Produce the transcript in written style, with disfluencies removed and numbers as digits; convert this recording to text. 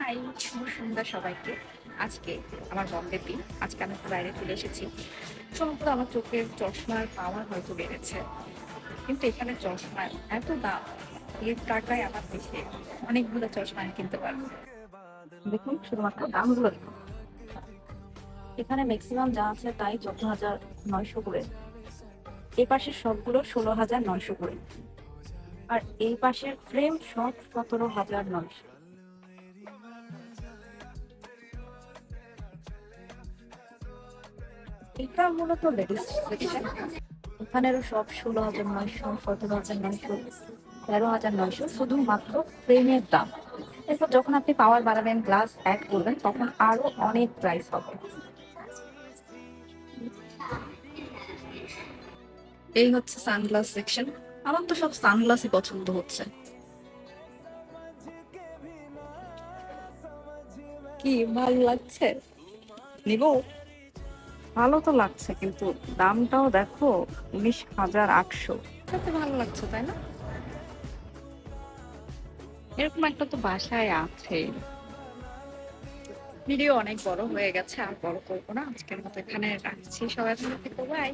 High, শুভ সন্ধ্যা সবাইকে। আজকে আমার বন্ধের দিন। আজকে আমি একটু বাইরে চলে এসেছি। সম্ভবত আমার চোখের চশমার পাওয়ার হয়তো বেড়েছে, কিন্তু এখানে চশমার এত দাম, এর টাকায় আমার দেশে অনেকগুলো চশমা আমি কিনতে পারবো। দেখুন, শুধুমাত্র দামগুলো দেখুন। এখানে ম্যাক্সিমাম যা আছে তাই 14,900 করে। এই পাশের সবগুলো 16,900 করে, আর এই পাশের ফ্রেম সব 17,900। এটা মূলত লেডিস সেকশন। এখানেরও সব 16,900, 17,900, 13,900, শুধুমাত্র ফ্রেমের দাম। এরপর যখন আপনি পাওয়ার বাড়াবেন, গ্লাস অ্যাড করবেন, তখন আরো অনেক প্রাইস হবে। এই হচ্ছে সানগ্লাস সেকশন। আমার তো সব সানগ্লাসই পছন্দ হচ্ছে। কি ভালো লাগছে? নিব। ভালো তো লাগছে, কিন্তু দামটাও দেখো, 19,800। দেখতে ভালো লাগছে, তাই না? এরকম একটা তো বাসায় আছে। ভিডিও অনেক বড় হয়ে গেছে, আর বড় করবো না। আজকের মতো এখানে রাখছি। সবাই ভালো থেকো, বাই।